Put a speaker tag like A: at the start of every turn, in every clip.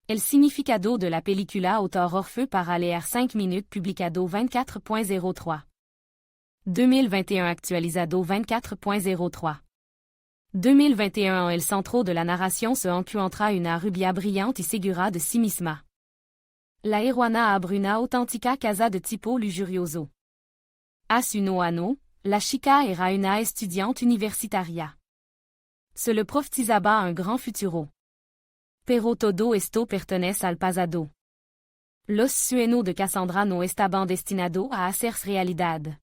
A: El significado de la película autor Orfeu para leer 5 minutes publicado 24.03. 2021 actualizado 24.03. 2021 El centro de la narración se encuentra una rubia brillante y segura de sí misma. La heroína abre una auténtica casa de tipo lujurioso. A su ano, la chica era una estudiante universitaria. Se le profetizaba un gran futuro. Pero todo esto pertenece al pasado. Los sueños de Cassandra no estaban destinados a hacerse realidad.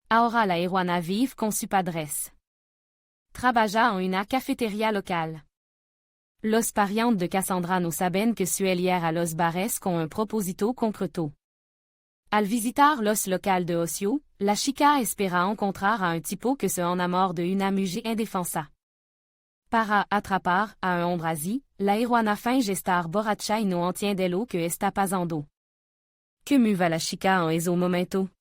A: Ahora la heroína vive con sus padres. Trabaja en una cafetería local. Los parientes de Cassandra no saben que suele ir a los bares con un propósito concreto. Al visitar los locales de ocio, la chica espera encontrar a un tipo que se enamore de una mujer indefensa. Para atrapar a un hombre así, la heroína finge estar borracha y no entiende lo que está pasando. Que mueva la chica en ese momento?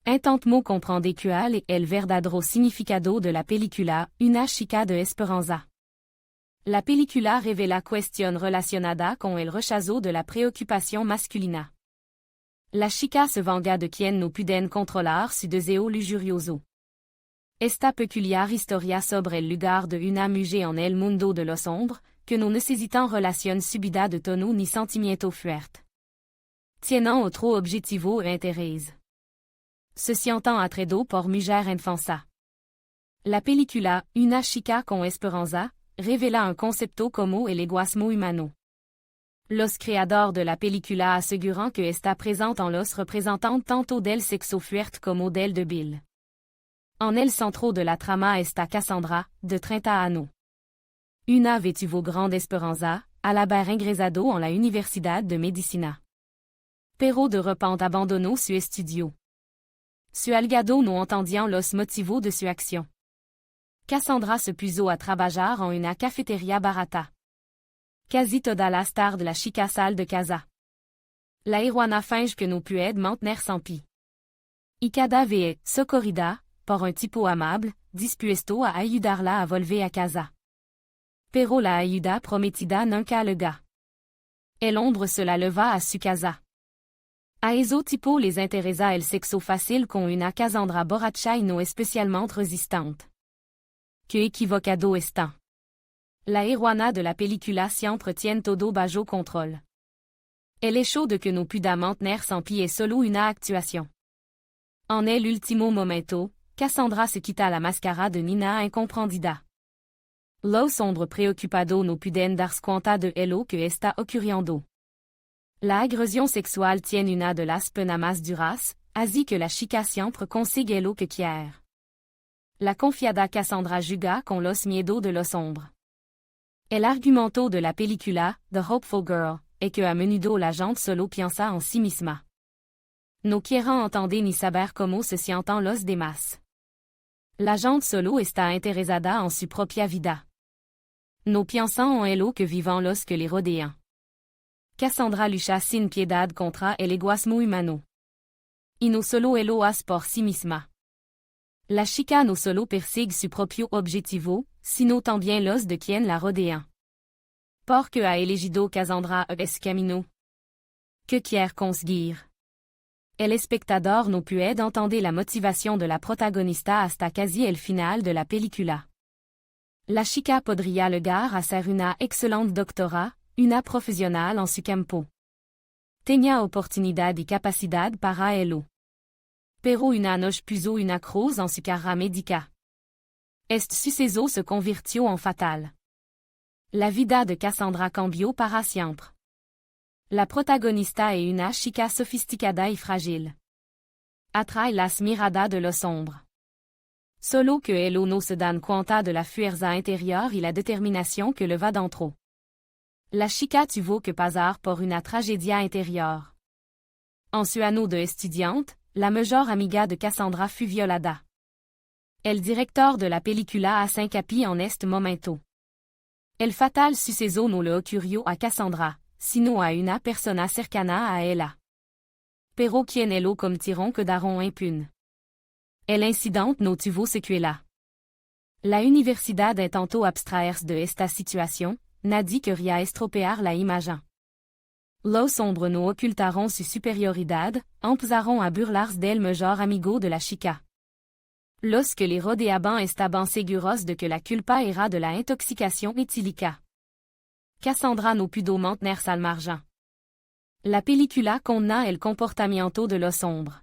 A: Intentemos comprender cuál es el verdadero significado de la película, Una chica de esperanza. La película revela cuestión relacionada con el rechazo de la preocupación masculina. La chica se venga de quien no pueden controlar su deseo lujurioso. Esta peculiar historia sobre el lugar de una mujer en el mundo de los hombres, que no necesitan relación subida de tono ni sentimiento fuerte. Tienen otro objetivo e interés. Se sientan atraídos por mujer indefensa. La película, Una chica con esperanza, revela un concepto como el egoísmo humano. Los creadores de la película aseguran que está presente en los representantes tanto del sexo fuerte como del débil. En el centro de la trama está Cassandra, de 30 años. Una vez tuvo grande esperanza, al haber ingresado en la Universidad de Medicina. Pero de repente abandonó su estudio. Su aliado no entendían los motivos de su acción. Cassandra se puso a trabajar en una cafetería barata. Casi todas las tardes la chica sale de casa. La heroína finge que no puede mantenerse en pie. Y cada vez es socorrida por un tipo amable, dispuesto a ayudarla a volver a casa. Pero la ayuda prometida nunca llega. El hombre se la leva a su casa. A ese tipo les interesa el sexo fácil con una Cassandra borracha y no especialmente resistente. Que equivocado está. La heroína de la película siempre tiene todo bajo control. El hecho de que no pueda mantenerse en pie es solo una actuación. En el último momento, Cassandra se quita la máscara de Nina incomprendida. Los hombres preocupados no pueden darse cuenta de lo que está ocurriendo. La agresión sexual tiene una de las penas más duras, así que la chica siempre consigue lo que quiere. La confiada Cassandra juga con los miedos de los hombres. El argumento de la película, The Hopeful Girl, es que a menudo la gente solo piensa en sí misma. No quieren entender ni saber cómo se sienten los demás. La gente solo está interesada en su propia vida. No piensan en lo que viven los que les rodean. Cassandra lucha sin piedad contra el egoísmo humano. Y no solo lo hace por sí misma. La chica no solo persigue su propio objetivo, sino también los de quien la rodean. Porque ha elegido Cassandra ese camino. Que quiere conseguir? El espectador no puede entender la motivación de la protagonista hasta casi el final de la película. La chica podría llegar a ser una excelente doctora, una profesional en su campo. Tenía oportunidad y capacidad para ello. Pero una noche puso una cruz en su carrera médica. Este suceso se convirtió en fatal. La vida de Cassandra cambió para siempre. La protagonista es una chica sofisticada y frágil. Atrae las miradas de los hombres. Solo que ellos no se dan cuenta de la fuerza interior y la determinación que le va dentro. La chica tuvo que pasar por una tragedia interior. En su ano de estudiante, la mejor amiga de Cassandra fut violada. El director de la película hace hincapié en este momento. El fatal suceso no le ocurrió a Cassandra, sino a una persona cercana a ella. Pero quien lo cometieron quedaron impunes. El incidente no tuvo secuela. La universidad intentó abstraerse de esta situación, nadi que ria estropear la imagen. Los hombres no ocultaron su superioridad, empezaron a burlarse del mejor amigo de la chica. Los que les rodeaban estaban seguros de que la culpa era de la intoxicación etílica. Cassandra no pudo mantenerse al margen. La película condena el comportamiento de los hombres.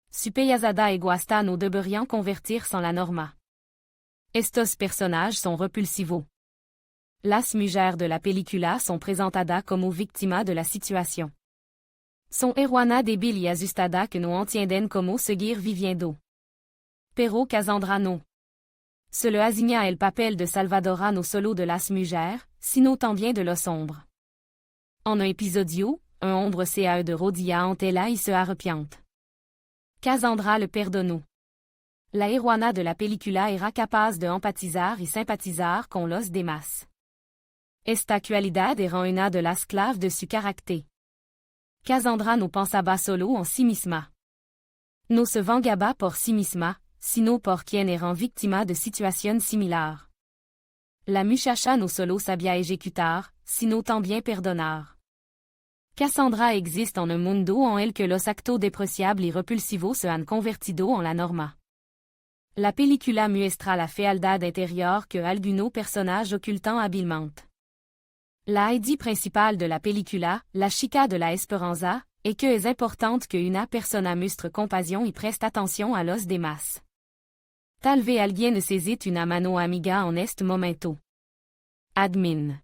A: Su payasada egoísta no deberían convertirse en la norma. Estos personajes sont repulsivos. Las mujeres de la película sont presentadas como víctimas de la situación. Son heroína débil y asustada que no entienden cómo seguir viviendo. Pero Cassandra no. Se le asigna el papel de Salvadora no solo de las mujeres, sino también de los hombres. En un episodio, un hombre se de rodilla ante ella y se arrepiente. Cassandra le perdonó. La heroína de la película era capaz de empatizar y simpatizar con los demás. Esta cualidad era una de las claves de su carácter. Cassandra no pensaba solo en sí misma. No se vengaba por sí misma, sino por quien eran víctimas de situaciones similares. La muchacha no solo sabía ejecutar, sino también perdonar. Cassandra existe en un mundo en el que los actos despreciables y repulsivos se han convertido en la norma. La película muestra la fealdad interior que algunos personajes ocultan habilmente. La idée principale de la película, la chica de la esperanza, est que es importante que una persona muestre compasión y preste atención a los demás. Tal vez alguien necesite una mano amiga en este momento. Admin.